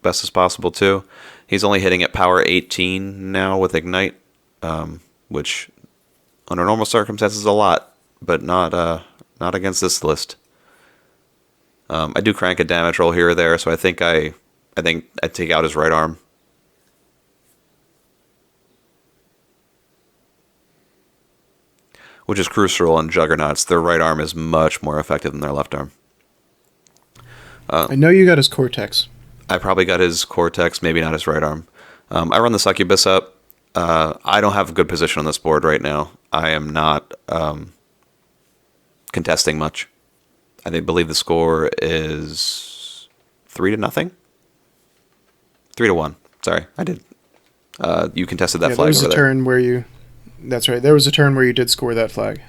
best as possible, too. He's only hitting at power 18 now with Ignite, which, under normal circumstances, is a lot, but not against this list. I do crank a damage roll here or there, so I think I take out his right arm. Which is crucial on Juggernauts. Their right arm is much more effective than their left arm.
I know you got his Cortex.
I probably got his Cortex, maybe not his right arm. I run the Succubus up. I don't have a good position on this board right now. I am not contesting much. I believe the score is 3-0. 3-1. Sorry, I did. You contested that flag.
There was a turn where you. That's right. There was a turn where you did score that flag.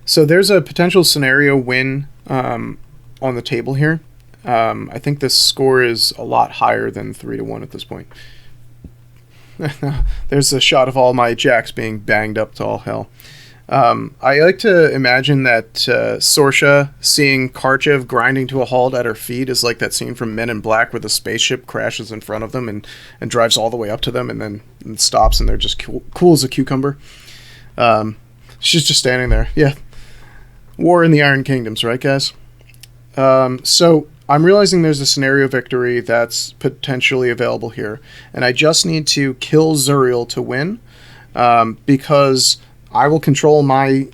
So there's a potential scenario win on the table here. I think the score is a lot higher than 3-1 at this point. There's a shot of all my jacks being banged up to all hell. I like to imagine that Sorsha seeing Karchev grinding to a halt at her feet is like that scene from Men in Black where the spaceship crashes in front of them and drives all the way up to them and then stops and they're just cool as a cucumber. She's just standing there. Yeah. War in the Iron Kingdoms, right, guys? So I'm realizing there's a scenario victory that's potentially available here, and I just need to kill Zuriel to win, because I will control my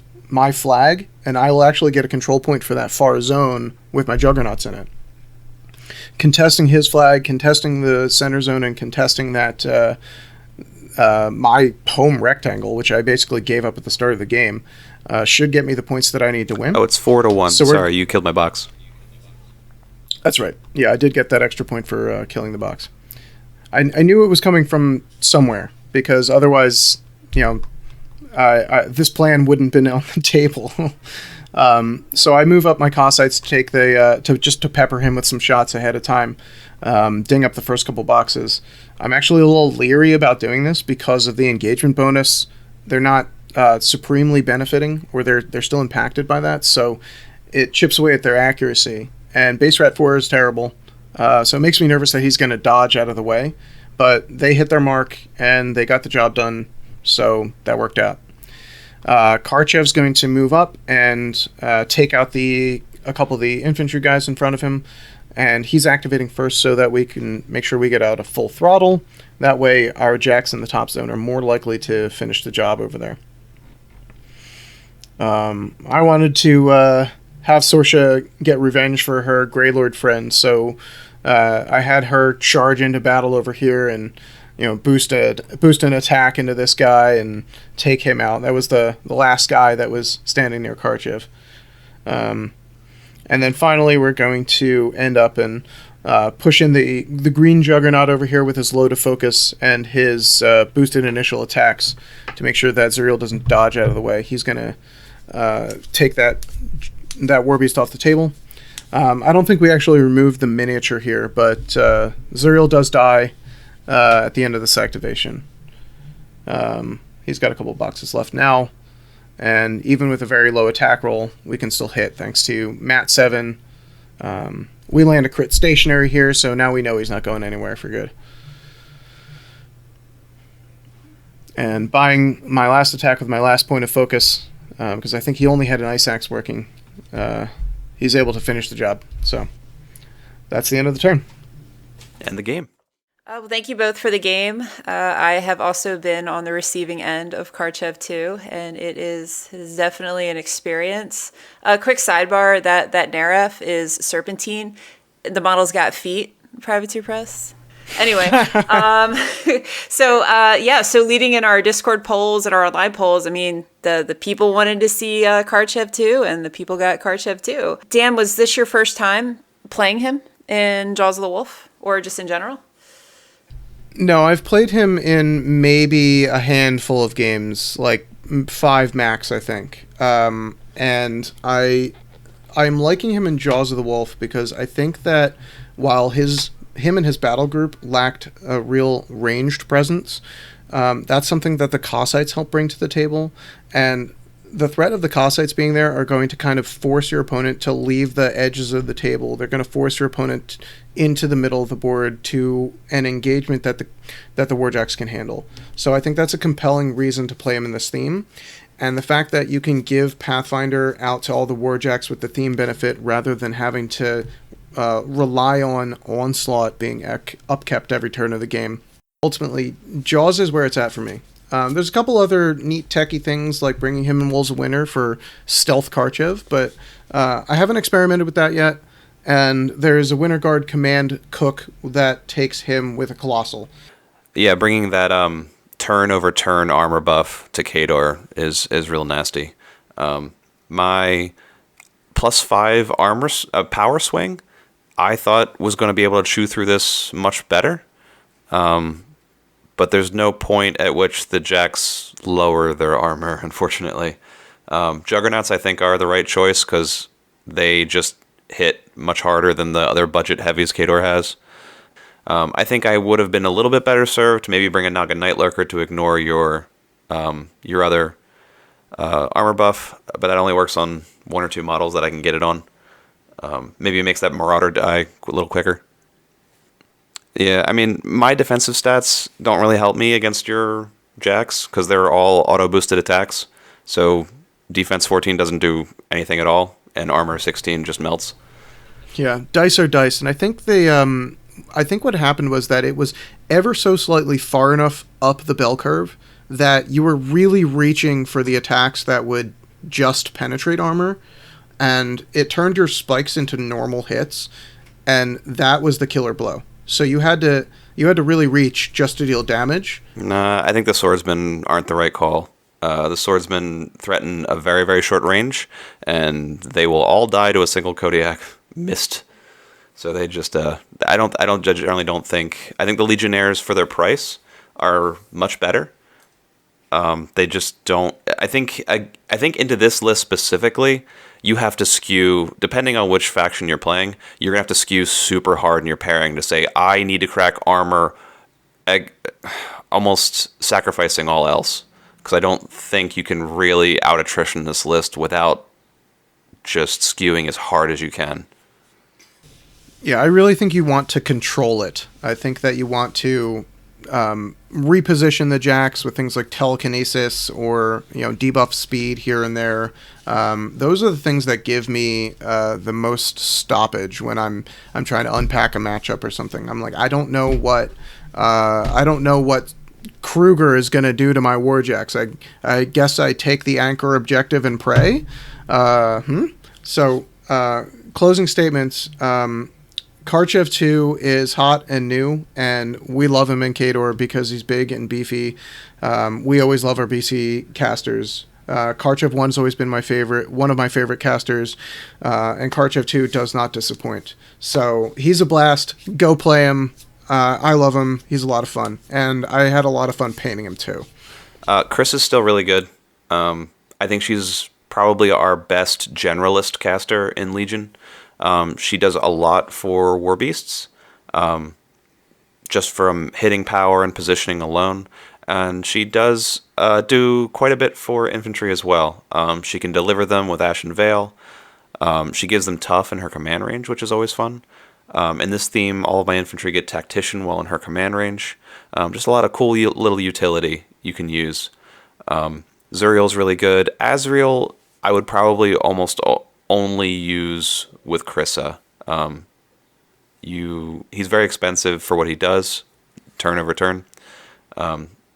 flag, and I will actually get a control point for that far zone with my Juggernauts in it. Contesting his flag, contesting the center zone, and contesting that my home rectangle, which I basically gave up at the start of the game, should get me the points that I need to win.
Oh, it's 4-1. So sorry, you killed my box.
That's right. Yeah, I did get that extra point for killing the box. I knew it was coming from somewhere, because otherwise, this plan wouldn't have been on the table. So I move up my Cossacks to take to pepper him with some shots ahead of time, ding up the first couple boxes. I'm actually a little leery about doing this because of the engagement bonus. They're not supremely benefiting, or they're still impacted by that, so it chips away at their accuracy. And base rat 4 is terrible, so it makes me nervous that he's going to dodge out of the way. But they hit their mark, and they got the job done, so that worked out. Karchev's going to move up and take out a couple of the infantry guys in front of him, and he's activating first so that we can make sure we get out a full throttle. That way our jacks in the top zone are more likely to finish the job over there. I wanted to have Sorsha get revenge for her Greylord friend, so I had her charge into battle over here and boost an attack into this guy and take him out. That was the last guy that was standing near Karchev. And then finally we're going to end up and push in the green Juggernaut over here with his load of focus and his boosted initial attacks to make sure that Zuriel doesn't dodge out of the way. He's going to take that War Beast off the table. I don't think we actually removed the miniature here, but Zuriel does die at the end of this activation. He's got a couple boxes left now, and even with a very low attack roll, we can still hit thanks to Mat 7. We land a crit stationary here, so now we know he's not going anywhere for good. And buying my last attack with my last point of focus, because I think he only had an Ice Axe working, he's able to finish the job. So that's the end of the turn.
And the game.
Well, thank you both for the game. I have also been on the receiving end of Karchev 2, and it is definitely an experience. Quick sidebar, that Neref is Serpentine. The model's got feet, Privateer Press. Anyway, so leading in our Discord polls and our online polls, I mean, the people wanted to see Karchev 2, and the people got Karchev 2. Dan, was this your first time playing him in Jaws of the Wolf, or just in general?
No, I've played him in maybe a handful of games, like 5 max, I think. And I'm liking him in Jaws of the Wolf because I think that while him and his battle group lacked a real ranged presence, that's something that the Cossacks help bring to the table. And the threat of the Cossacks being there are going to kind of force your opponent to leave the edges of the table. They're going to force your opponent into the middle of the board to an engagement that the Warjacks can handle. So I think that's a compelling reason to play him in this theme. And the fact that you can give Pathfinder out to all the Warjacks with the theme benefit rather than having to rely on Onslaught being upkept every turn of the game. Ultimately, Jaws is where it's at for me. There's a couple other neat techie things like bringing him in Wolves of Winter for stealth Karchev, but I haven't experimented with that yet. And there's a Winter Guard command cook that takes him with a Colossal.
Yeah, bringing that turn over turn armor buff to Khador is real nasty. My +5 armor power swing, I thought was going to be able to chew through this much better. But there's no point at which the Jacks lower their armor, unfortunately. Juggernauts, I think, are the right choice because they just hit much harder than the other budget heavies Khador has. I think I would have been a little bit better served to maybe bring a Naga Nightlurker to ignore your other armor buff, but that only works on 1 or 2 models that I can get it on. Maybe it makes that Marauder die a little quicker. Yeah, I mean, my defensive stats don't really help me against your Jacks because they're all auto-boosted attacks. So defense 14 doesn't do anything at all, and armor 16 just melts.
Yeah, dice are dice, and I think I think what happened was that it was ever so slightly far enough up the bell curve that you were really reaching for the attacks that would just penetrate armor, and it turned your spikes into normal hits, and that was the killer blow. So you had to really reach just to deal damage.
Nah, I think the swordsmen aren't the right call. The swordsmen threaten a very, very short range, and they will all die to a single Kodiak missed. So they just I generally don't think. I think the Legionnaires for their price are much better. They just don't. I think into this list specifically, you have to skew, depending on which faction you're playing, you're going to have to skew super hard in your pairing to say, I need to crack armor, almost sacrificing all else. Because I don't think you can really out-attrition this list without just skewing as hard as you can.
Yeah, I really think you want to control it. I think that you want to reposition the Jacks with things like telekinesis or debuff speed here and there. Those are the things that give me the most stoppage when I'm trying to unpack a matchup or something. I'm like, I don't know what Kruger is going to do to my Warjacks. I guess I take the anchor objective and pray. So closing statements. Karchev 2 is hot and new, and we love him in Khador because he's big and beefy. We always love our BC casters. Karchev 1's always been one of my favorite casters, and Karchev 2 does not disappoint. So he's a blast. Go play him. I love him. He's a lot of fun, and I had a lot of fun painting him too.
Kryssa is still really good. I think she's probably our best generalist caster in Legion. She does a lot for war beasts, just from hitting power and positioning alone. And she does do quite a bit for infantry as well. She can deliver them with Ashen Veil. She gives them tough in her command range, which is always fun. In this theme, all of my infantry get Tactician while in her command range. Just a lot of cool little utility you can use. Zuriel's really good. Azrael, I would probably almost only use with Kryssa. he's very expensive for what he does, turn over turn.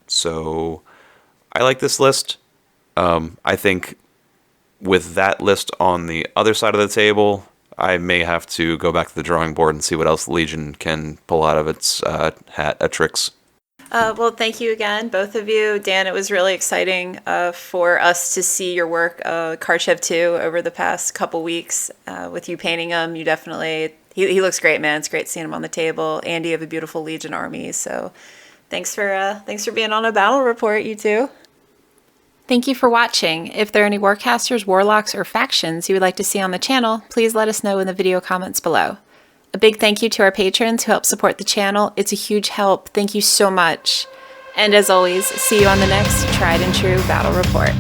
So I like this list. I think with that list on the other side of the table, I may have to go back to the drawing board and see what else the Legion can pull out of its hat of tricks.
Well, thank you again, both of you. Dan, it was really exciting for us to see your work, Karchev 2, over the past couple weeks with you painting him. You definitely, he looks great, man. It's great seeing him on the table. Andy, you have a beautiful Legion army. So thanks for being on a battle report, you two. Thank you for watching. If there are any warcasters, warlocks, or factions you would like to see on the channel, please let us know in the video comments below. A big thank you to our patrons who help support the channel. It's a huge help. Thank you so much. And as always, see you on the next Tried and True Battle Report.